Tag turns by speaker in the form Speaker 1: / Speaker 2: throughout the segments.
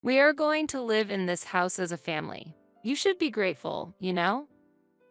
Speaker 1: We are going to live in this house as a family. You should be grateful, you know?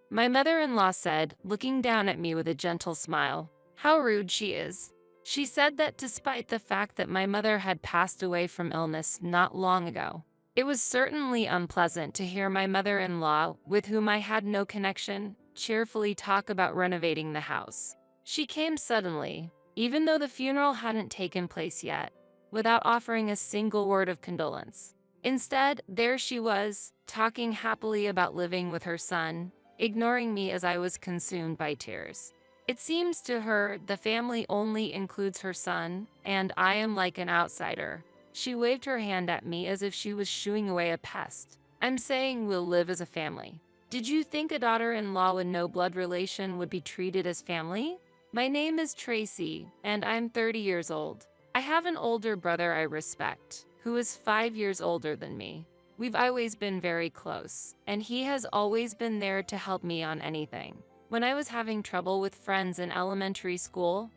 Speaker 1: My mother-in-law said, looking down at me with a gentle smile. How rude she is. She said that despite the fact that my mother had passed away from illness not long ago, it was certainly unpleasant to hear my mother-in-law, with whom I had no connection, cheerfully talk about renovating the house. She came suddenly, even though the funeral hadn't taken place yet, without offering a single word of condolence. Instead, there she was, talking happily about living with her son, ignoring me as I was consumed by tears. It seems to her the family only includes her son, and I am like an outsider. She waved her hand at me as if she was shooing away a pest. I'm saying we'll live as a family. Did you think a daughter-in-law with no blood relation would be treated as family? My name is Tracy, and I'm 30 years old. I have an older brother I respect, who is 5 years older than me. We've always been very close, and he has always been there to help me on anything. When I was having trouble with friends in elementary school,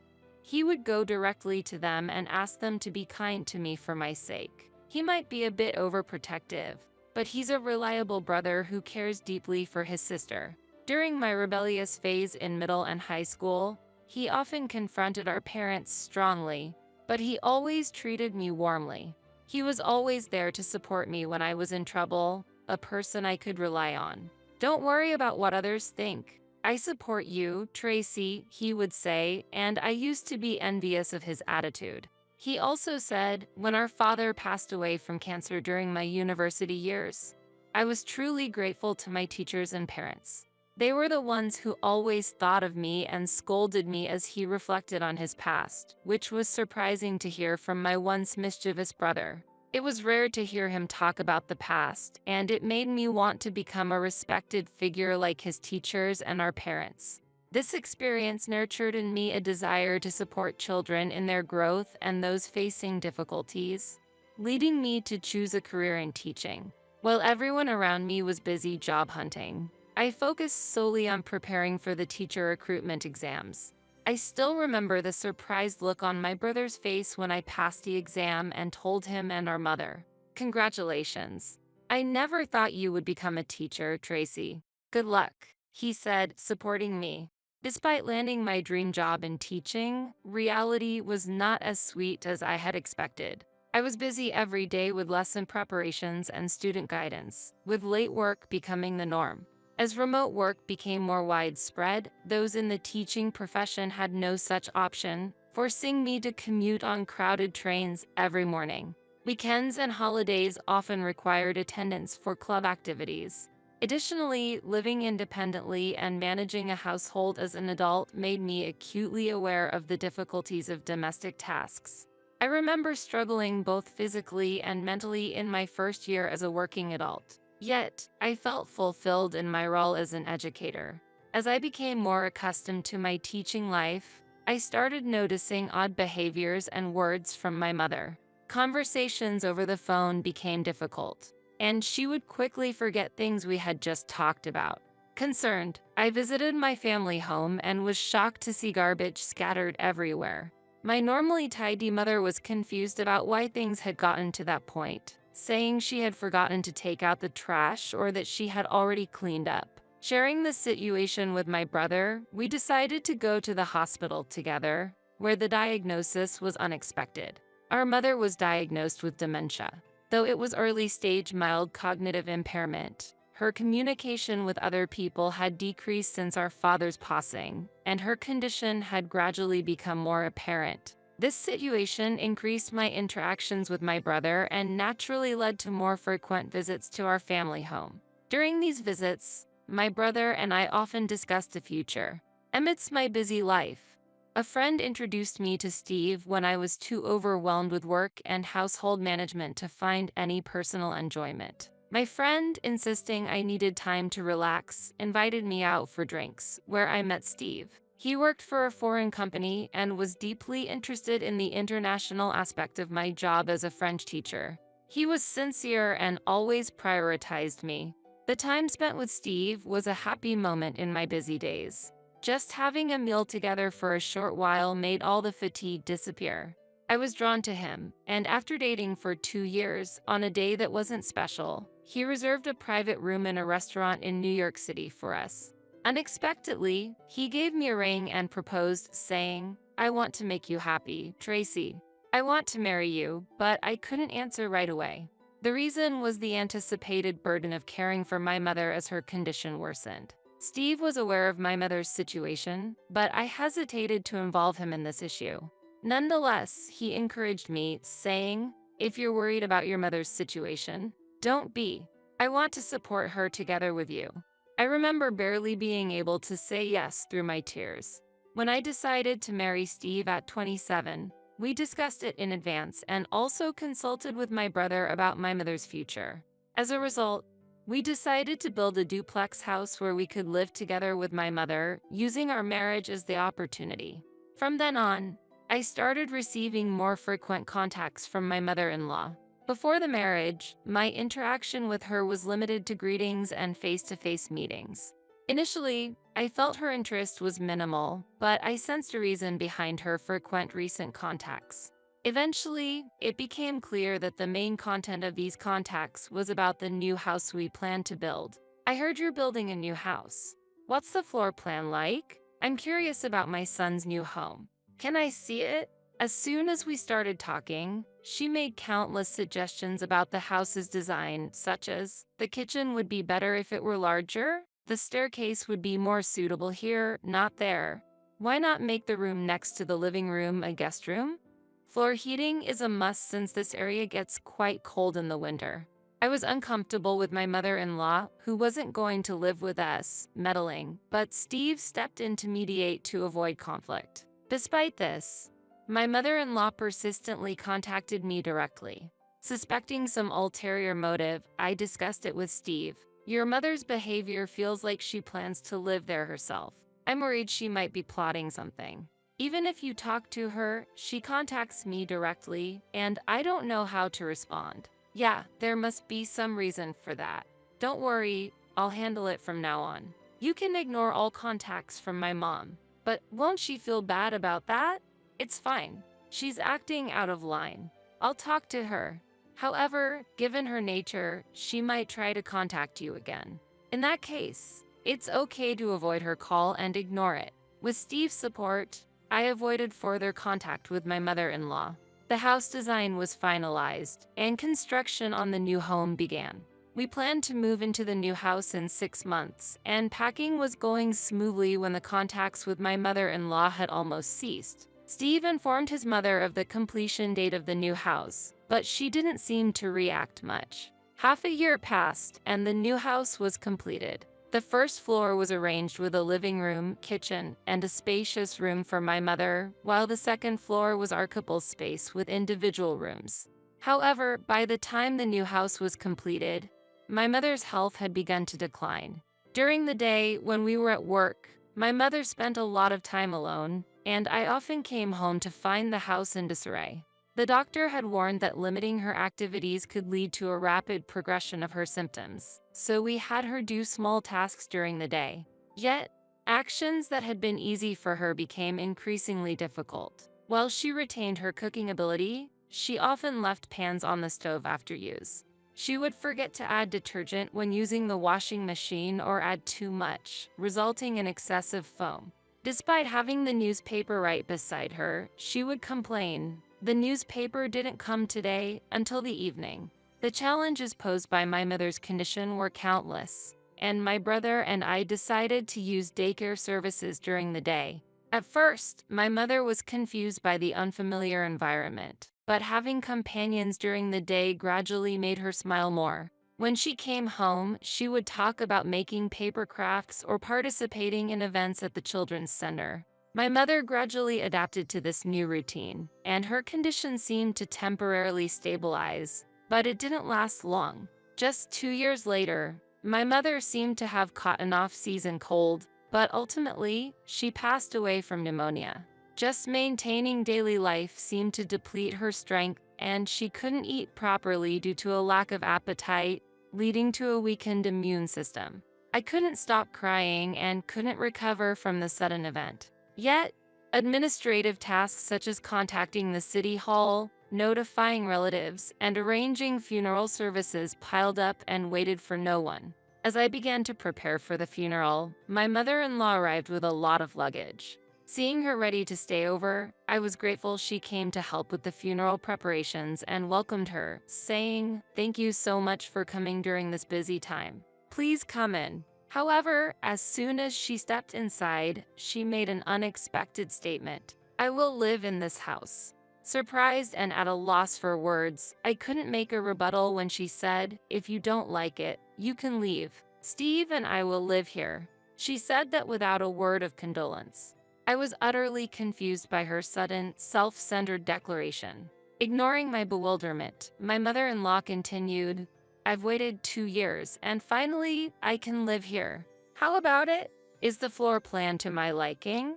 Speaker 1: he would go directly to them and ask them to be kind to me for my sake. He might be a bit overprotective, but he's a reliable brother who cares deeply for his sister. During my rebellious phase in middle and high school, he often confronted our parents strongly, but he always treated me warmly. He was always there to support me when I was in trouble, a person I could rely on. Don't worry about what others think. I support you, Tracy, he would say, and I used to be envious of his attitude. He also said, when our father passed away from cancer during my university years, I was truly grateful to my teachers and parents. They were the ones who always thought of me and scolded me as he reflected on his past, which was surprising to hear from my once mischievous brother. It was rare to hear him talk about the past, and it made me want to become a respected figure like his teachers and our parents. This experience nurtured in me a desire to support children in their growth and those facing difficulties, leading me to choose a career in teaching. While everyone around me was busy job hunting, I focused solely on preparing for the teacher recruitment exams. I still remember the surprised look on my brother's face when I passed the exam and told him and our mother, "Congratulations. I never thought you would become a teacher, Tracy. Good luck," he said, supporting me. Despite landing my dream job in teaching, reality was not as sweet as I had expected. I was busy every day with lesson preparations and student guidance, with late work becoming the norm. As remote work became more widespread, those in the teaching profession had no such option, forcing me to commute on crowded trains every morning. Weekends and holidays often required attendance for club activities. Additionally, living independently and managing a household as an adult made me acutely aware of the difficulties of domestic tasks. I remember struggling both physically and mentally in my first year as a working adult. Yet, I felt fulfilled in my role as an educator. As I became more accustomed to my teaching life, I started noticing odd behaviors and words from my mother. Conversations over the phone became difficult, and she would quickly forget things we had just talked about. Concerned, I visited my family home and was shocked to see garbage scattered everywhere. My normally tidy mother was confused about why things had gotten to that point, saying she had forgotten to take out the trash or that she had already cleaned up. Sharing the situation with my brother, we decided to go to the hospital together, where the diagnosis was unexpected. Our mother was diagnosed with dementia. Though it was early-stage mild cognitive impairment, her communication with other people had decreased since our father's passing, and her condition had gradually become more apparent. This situation increased my interactions with my brother and naturally led to more frequent visits to our family home. During these visits, my brother and I often discussed the future. Amidst my busy life, a friend introduced me to Steve when I was too overwhelmed with work and household management to find any personal enjoyment. My friend, insisting I needed time to relax, invited me out for drinks, where I met Steve. He worked for a foreign company and was deeply interested in the international aspect of my job as a French teacher. He was sincere and always prioritized me. The time spent with Steve was a happy moment in my busy days. Just having a meal together for a short while made all the fatigue disappear. I was drawn to him, and after dating for 2 years, on a day that wasn't special, he reserved a private room in a restaurant in New York City for us. Unexpectedly, he gave me a ring and proposed, saying, "I want to make you happy, Tracy. I want to marry you," but I couldn't answer right away. The reason was the anticipated burden of caring for my mother as her condition worsened. Steve was aware of my mother's situation, but I hesitated to involve him in this issue. Nonetheless, he encouraged me, saying, "If you're worried about your mother's situation, don't be. I want to support her together with you." I remember barely being able to say yes through my tears. When I decided to marry Steve at 27, we discussed it in advance and also consulted with my brother about my mother's future. As a result, we decided to build a duplex house where we could live together with my mother, using our marriage as the opportunity. From then on, I started receiving more frequent contacts from my mother-in-law. Before the marriage, my interaction with her was limited to greetings and face-to-face meetings. Initially, I felt her interest was minimal, but I sensed a reason behind her frequent recent contacts. Eventually, it became clear that the main content of these contacts was about the new house we plan to build. "I heard you're building a new house. What's the floor plan like? I'm curious about my son's new home. Can I see it?" As soon as we started talking, she made countless suggestions about the house's design, such as, "The kitchen would be better if it were larger. The staircase would be more suitable here, not there. Why not make the room next to the living room a guest room? Floor heating is a must since this area gets quite cold in the winter." I was uncomfortable with my mother-in-law, who wasn't going to live with us, meddling, but Steve stepped in to mediate to avoid conflict. Despite this, my mother-in-law persistently contacted me directly. Suspecting some ulterior motive, I discussed it with Steve. "Your mother's behavior feels like she plans to live there herself. I'm worried she might be plotting something. Even if you talk to her, she contacts me directly, and I don't know how to respond." "Yeah, there must be some reason for that. Don't worry, I'll handle it from now on. You can ignore all contacts from my mom. But won't she feel bad about that?" "It's fine. She's acting out of line. I'll talk to her. However, given her nature, she might try to contact you again. In that case, it's okay to avoid her call and ignore it." With Steve's support, I avoided further contact with my mother-in-law. The house design was finalized, and construction on the new home began. We planned to move into the new house in 6 months, and packing was going smoothly when the contacts with my mother-in-law had almost ceased. Steve informed his mother of the completion date of the new house, but she didn't seem to react much. Half a year passed, and the new house was completed. The first floor was arranged with a living room, kitchen, and a spacious room for my mother, while the second floor was our couple's space with individual rooms. However, by the time the new house was completed, my mother's health had begun to decline. During the day, when we were at work, my mother spent a lot of time alone, and I often came home to find the house in disarray. The doctor had warned that limiting her activities could lead to a rapid progression of her symptoms, so we had her do small tasks during the day. Yet, actions that had been easy for her became increasingly difficult. While she retained her cooking ability, she often left pans on the stove after use. She would forget to add detergent when using the washing machine or add too much, resulting in excessive foam. Despite having the newspaper right beside her, she would complain, "The newspaper didn't come today," until the evening. The challenges posed by my mother's condition were countless, and my brother and I decided to use daycare services during the day. At first, my mother was confused by the unfamiliar environment, but having companions during the day gradually made her smile more. When she came home, she would talk about making paper crafts or participating in events at the children's center. My mother gradually adapted to this new routine, and her condition seemed to temporarily stabilize, but it didn't last long. Just 2 years later, my mother seemed to have caught an off-season cold, but ultimately, she passed away from pneumonia. Just maintaining daily life seemed to deplete her strength, and she couldn't eat properly due to a lack of appetite, leading to a weakened immune system. I couldn't stop crying and couldn't recover from the sudden event. Yet, Administrative tasks such as contacting the city hall, notifying relatives, and arranging funeral services piled up and waited for no one. As I began to prepare for the funeral, my mother-in-law arrived with a lot of luggage. Seeing her ready to stay over, I was grateful she came to help with the funeral preparations and welcomed her, saying, "Thank you so much for coming during this busy time. Please come in." However, as soon as she stepped inside, she made an unexpected statement. "I will live in this house." Surprised and at a loss for words, I couldn't make a rebuttal when she said, "If you don't like it, you can leave. Steve and I will live here." She said that without a word of condolence. I was utterly confused by her sudden, self-centered declaration. Ignoring my bewilderment, my mother-in-law continued, "I've waited 2 years, and finally, I can live here. How about it? Is the floor plan to my liking?"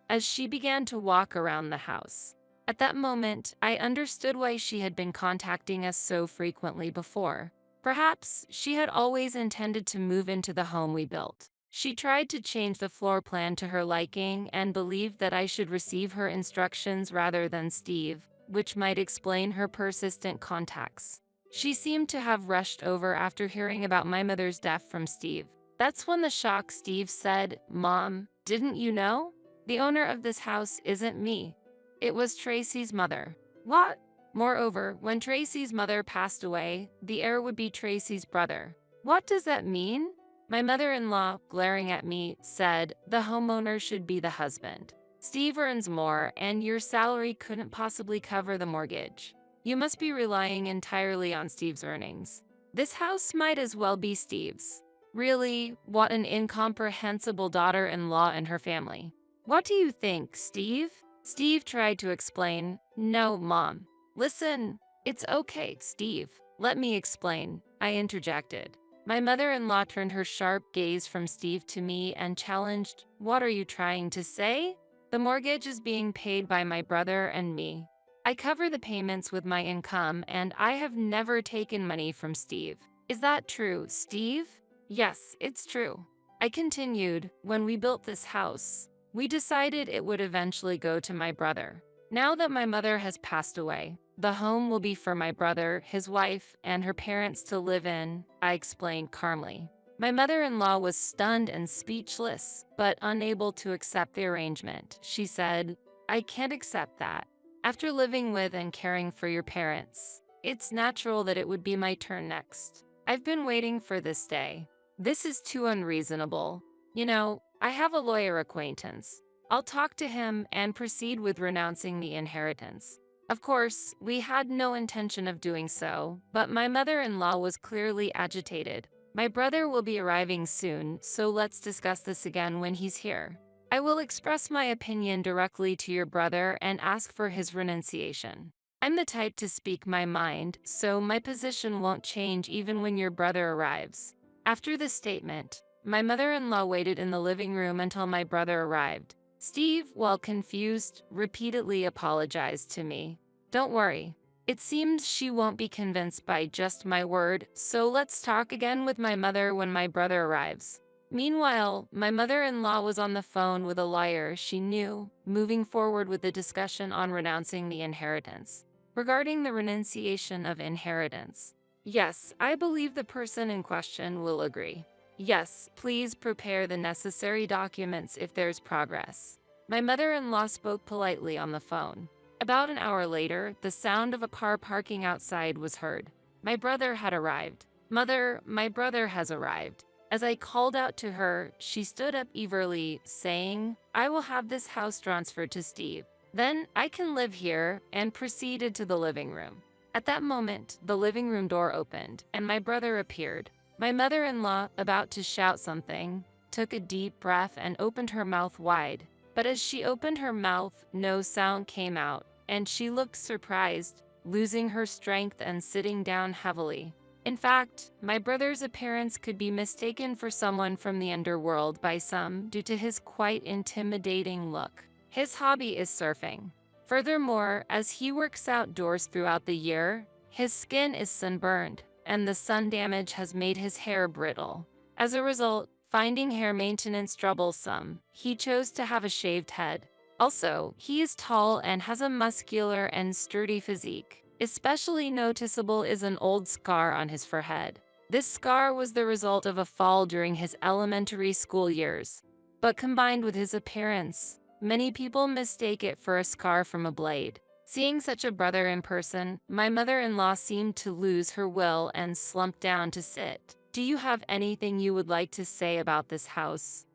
Speaker 1: As she began to walk around the house. At that moment, I understood why she had been contacting us so frequently before. Perhaps she had always intended to move into the home we built. She tried to change the floor plan to her liking and believed that I should receive her instructions rather than Steve, which might explain her persistent contacts. She seemed to have rushed over after hearing about my mother's death from Steve. That's when the shocked Steve said, "Mom, didn't you know? The owner of this house isn't me. It was Tracy's mother." What? Moreover, when Tracy's mother passed away, the heir would be Tracy's brother. What does that mean? My mother-in-law, glaring at me, said, "The homeowner should be the husband. Steve earns more, and your salary couldn't possibly cover the mortgage. You must be relying entirely on Steve's earnings. This house might as well be Steve's." Really, what an incomprehensible daughter-in-law and her family. "What do you think, Steve?" Steve tried to explain. "No, Mom. Listen, it's okay, Steve. Let me explain," I interjected. My mother-in-law turned her sharp gaze from Steve to me and challenged, "What are you trying to say?" "The mortgage is being paid by my brother and me. I cover the payments with my income, and I have never taken money from Steve. Is that true, Steve?" "Yes, it's true." I continued, "When we built this house, we decided it would eventually go to my brother. Now that my mother has passed away, the home will be for my brother, his wife, and her parents to live in," I explained calmly. My mother-in-law was stunned and speechless, but unable to accept the arrangement. She said, "I can't accept that. After living with and caring for your parents, it's natural that it would be my turn next. I've been waiting for this day. This is too unreasonable. You know, I have a lawyer acquaintance. I'll talk to him and proceed with renouncing the inheritance." Of course, we had no intention of doing so, but my mother-in-law was clearly agitated. "My brother will be arriving soon, so let's discuss this again when he's here. I will express my opinion directly to your brother and ask for his renunciation. I'm the type to speak my mind, so my position won't change even when your brother arrives." After this statement, my mother-in-law waited in the living room until my brother arrived. Steve, while confused, repeatedly apologized to me. "Don't worry. It seems she won't be convinced by just my word, so let's talk again with my mother when my brother arrives." Meanwhile, my mother-in-law was on the phone with a lawyer she knew, moving forward with the discussion on renouncing the inheritance. Regarding the renunciation of inheritance, yes, I believe the person in question will agree. Yes, please prepare the necessary documents if there's progress. My mother-in-law spoke politely on the phone. About an hour later, the sound of a car parking outside was heard. My brother had arrived. "Mother, my brother has arrived." As I called out to her, she stood up eagerly, saying, "I will have this house transferred to Steve. Then I can live here," and proceeded to the living room. At that moment, the living room door opened, and my brother appeared. My mother-in-law, about to shout something, took a deep breath and opened her mouth wide. But as she opened her mouth, no sound came out, and she looked surprised, losing her strength and sitting down heavily. In fact, my brother's appearance could be mistaken for someone from the underworld by some due to his quite intimidating look. His hobby is surfing. Furthermore, as he works outdoors throughout the year, his skin is sunburned, and the sun damage has made his hair brittle. As a result, finding hair maintenance troublesome, he chose to have a shaved head. Also, he is tall and has a muscular and sturdy physique. Especially noticeable is an old scar on his forehead. This scar was the result of a fall during his elementary school years. But combined with his appearance, many people mistake it for a scar from a blade. Seeing such a brother in person, my mother-in-law seemed to lose her will and slumped down to sit. Do you have anything you would like to say about this house?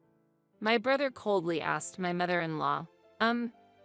Speaker 1: My brother coldly asked my mother-in-law.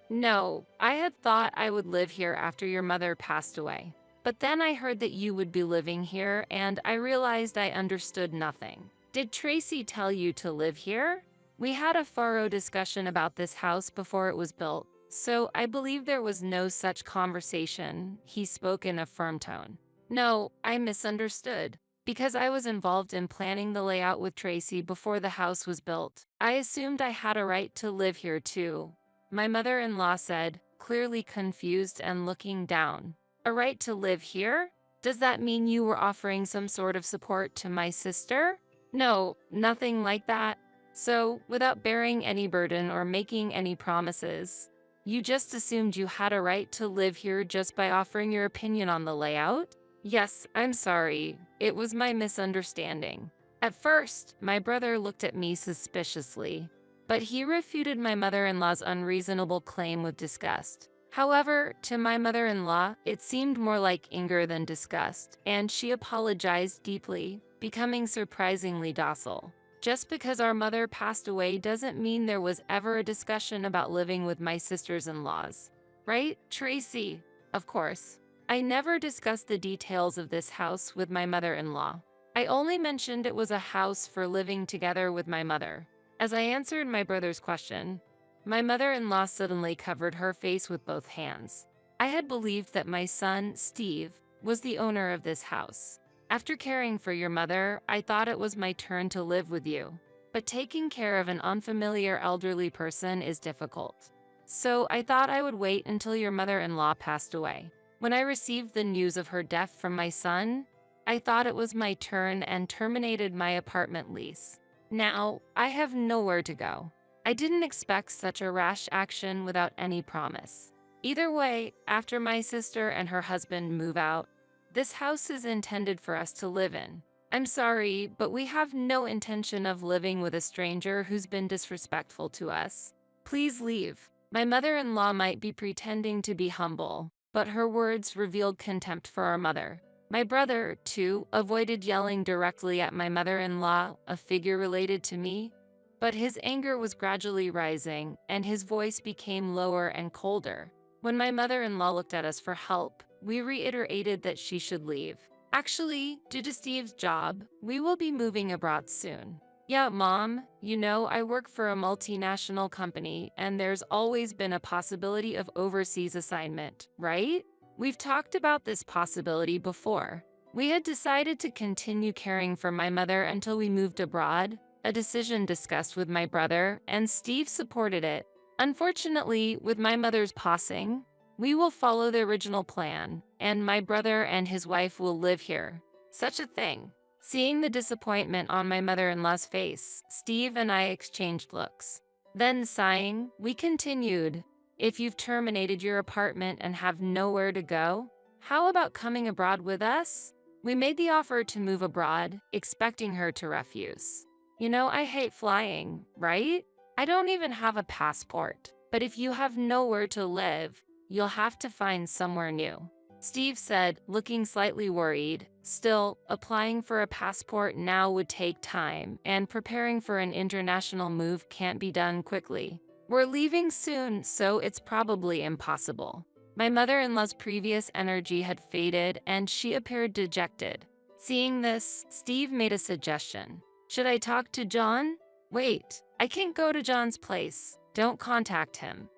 Speaker 1: No, I had thought I would live here after your mother passed away. But then I heard that you would be living here and I realized I understood nothing. Did Tracy tell you to live here? We had a thorough discussion about this house before it was built, so I believe there was no such conversation. He spoke in a firm tone. No, I misunderstood. Because I was involved in planning the layout with Tracy before the house was built, I assumed I had a right to live here too. My mother-in-law said, clearly confused and looking down. A right to live here? Does that mean you were offering some sort of support to my sister? No, nothing like that. So, without bearing any burden or making any promises, you just assumed you had a right to live here just by offering your opinion on the layout? Yes, I'm sorry. It was my misunderstanding. At first, my brother looked at me suspiciously, but he refuted my mother-in-law's unreasonable claim with disgust. However, to my mother-in-law, it seemed more like anger than disgust, and she apologized deeply, becoming surprisingly docile. Just because our mother passed away doesn't mean there was ever a discussion about living with my sisters-in-laws. Right, Tracy? Of course. I never discussed the details of this house with my mother-in-law. I only mentioned it was a house for living together with my mother. As I answered my brother's question, my mother-in-law suddenly covered her face with both hands. I had believed that my son, Steve, was the owner of this house. After caring for your mother, I thought it was my turn to live with you. But taking care of an unfamiliar elderly person is difficult. So I thought I would wait until your mother-in-law passed away. When I received the news of her death from my son, I thought it was my turn and terminated my apartment lease. Now, I have nowhere to go. I didn't expect such a rash action without any promise. Either way, after my sister and her husband move out, this house is intended for us to live in. I'm sorry, but we have no intention of living with a stranger who's been disrespectful to us. Please leave. My mother-in-law might be pretending to be humble, but her words revealed contempt for our mother. My brother, too, avoided yelling directly at my mother-in-law, a figure related to me, but his anger was gradually rising, and his voice became lower and colder. When my mother-in-law looked at us for help, we reiterated that she should leave. Actually, due to Steve's job, we will be moving abroad soon. Yeah, Mom, you know I work for a multinational company, and there's always been a possibility of overseas assignment, right? We've talked about this possibility before. We had decided to continue caring for my mother until we moved abroad, a decision discussed with my brother, and Steve supported it. Unfortunately, with my mother's passing, we will follow the original plan, and my brother and his wife will live here. Such a thing. Seeing the disappointment on my mother-in-law's face, Steve and I exchanged looks. Then, sighing, we continued. If you've terminated your apartment and have nowhere to go, how about coming abroad with us? We made the offer to move abroad, expecting her to refuse. You know, I hate flying, right? I don't even have a passport. But if you have nowhere to live, you'll have to find somewhere new. Steve said, looking slightly worried. Still, applying for a passport now would take time, and preparing for an international move can't be done quickly. We're leaving soon, so it's probably impossible. My mother-in-law's previous energy had faded, and she appeared dejected. Seeing this, Steve made a suggestion. Should I talk to John? Wait, I can't go to John's place. Don't contact him.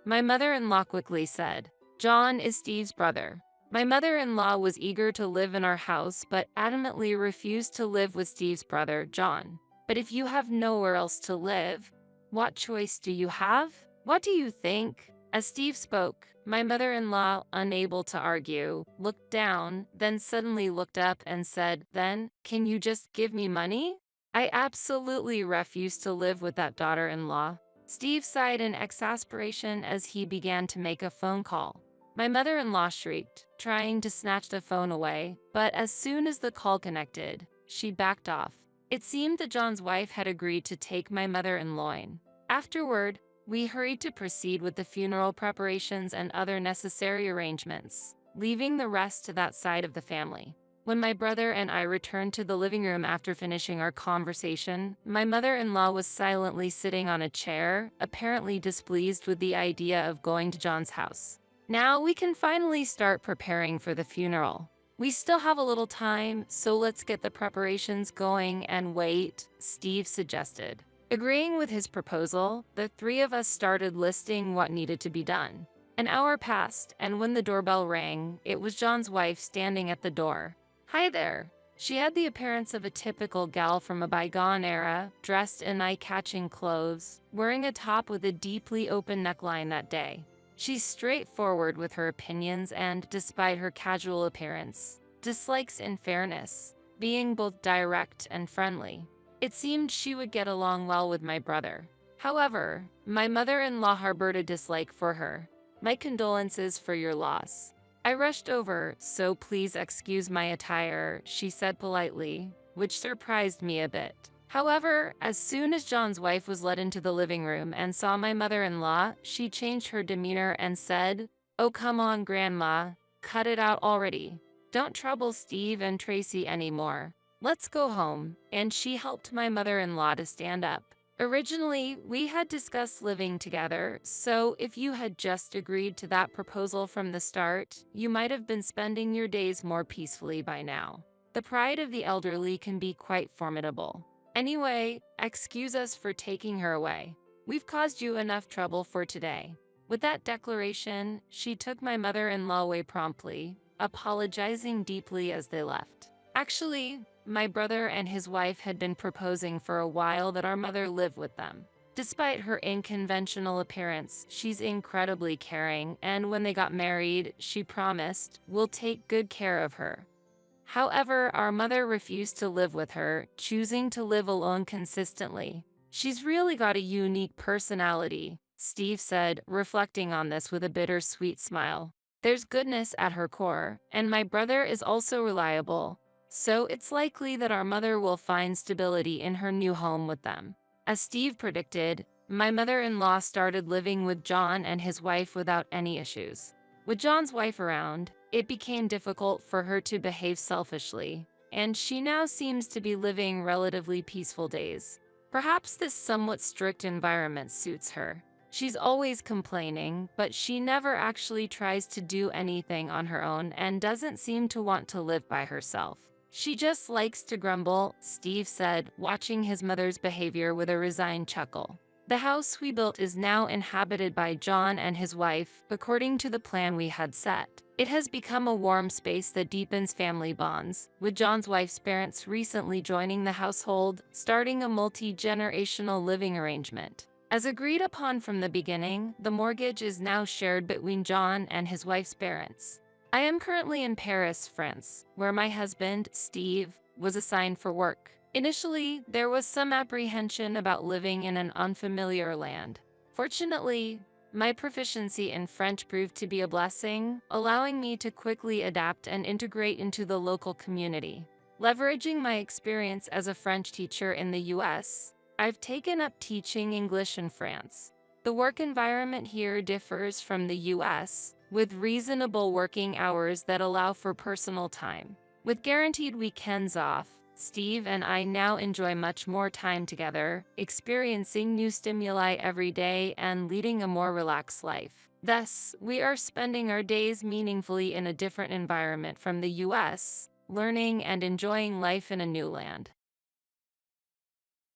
Speaker 1: My mother-in-law quickly said, John is Steve's brother. My mother-in-law was eager to live in our house, but adamantly refused to live with Steve's brother, John. But if you have nowhere else to live, what choice do you have? What do you think? As Steve spoke, my mother-in-law, unable to argue, looked down, then suddenly looked up and said, Then, can you just give me money? I absolutely refuse to live with that daughter-in-law. Steve sighed in exasperation as he began to make a phone call. My mother-in-law shrieked, trying to snatch the phone away, but as soon as the call connected, she backed off. It seemed that John's wife had agreed to take my mother-in-law in. Afterward, we hurried to proceed with the funeral preparations and other necessary arrangements, leaving the rest to that side of the family. When my brother and I returned to the living room after finishing our conversation, my mother-in-law was silently sitting on a chair, apparently displeased with the idea of going to John's house. Now we can finally start preparing for the funeral. We still have a little time, so let's get the preparations going and wait, Steve suggested. Agreeing with his proposal, the three of us started listing what needed to be done. An hour passed, and when the doorbell rang, it was John's wife standing at the door. "Hi there." She had the appearance of a typical gal from a bygone era, dressed in eye-catching clothes, wearing a top with a deeply open neckline that day. She's straightforward with her opinions and, despite her casual appearance, dislikes in fairness, being both direct and friendly. It seemed she would get along well with my brother. However, my mother-in-law harbored a dislike for her. "My condolences for your loss." I rushed over, "So please excuse my attire," she said politely, which surprised me a bit. However, as soon as John's wife was led into the living room and saw my mother-in-law, she changed her demeanor and said, "Oh, come on, Grandma, cut it out already. Don't trouble Steve and Tracy anymore. Let's go home," and she helped my mother-in-law to stand up. Originally, we had discussed living together, so if you had just agreed to that proposal from the start, you might have been spending your days more peacefully by now. The pride of the elderly can be quite formidable. Anyway, excuse us for taking her away. We've caused you enough trouble for today. With that declaration, she took my mother-in-law away promptly, apologizing deeply as they left. Actually, my brother and his wife had been proposing for a while that our mother live with them. Despite her unconventional appearance, she's incredibly caring, and when they got married, she promised, "We'll take good care of her." However, our mother refused to live with her, choosing to live alone consistently. "She's really got a unique personality," Steve said, reflecting on this with a bittersweet smile. "There's goodness at her core, and my brother is also reliable, so it's likely that our mother will find stability in her new home with them." As Steve predicted, my mother-in-law started living with John and his wife without any issues. With John's wife around, it became difficult for her to behave selfishly, and she now seems to be living relatively peaceful days. Perhaps this somewhat strict environment suits her. She's always complaining, but she never actually tries to do anything on her own and doesn't seem to want to live by herself. "She just likes to grumble," Steve said, watching his mother's behavior with a resigned chuckle. "The house we built is now inhabited by John and his wife, according to the plan we had set. It has become a warm space that deepens family bonds, with John's wife's parents recently joining the household, starting a multi-generational living arrangement. As agreed upon from the beginning, the mortgage is now shared between John and his wife's parents. I am currently in Paris, France, where my husband, Steve, was assigned for work. Initially, there was some apprehension about living in an unfamiliar land. Fortunately, my proficiency in French proved to be a blessing, allowing me to quickly adapt and integrate into the local community. Leveraging my experience as a French teacher in the US, I've taken up teaching English in France. The work environment here differs from the US, with reasonable working hours that allow for personal time. With guaranteed weekends off, Steve and I now enjoy much more time together, experiencing new stimuli every day and leading a more relaxed life. Thus, we are spending our days meaningfully in a different environment from the US, learning and enjoying life in a new land.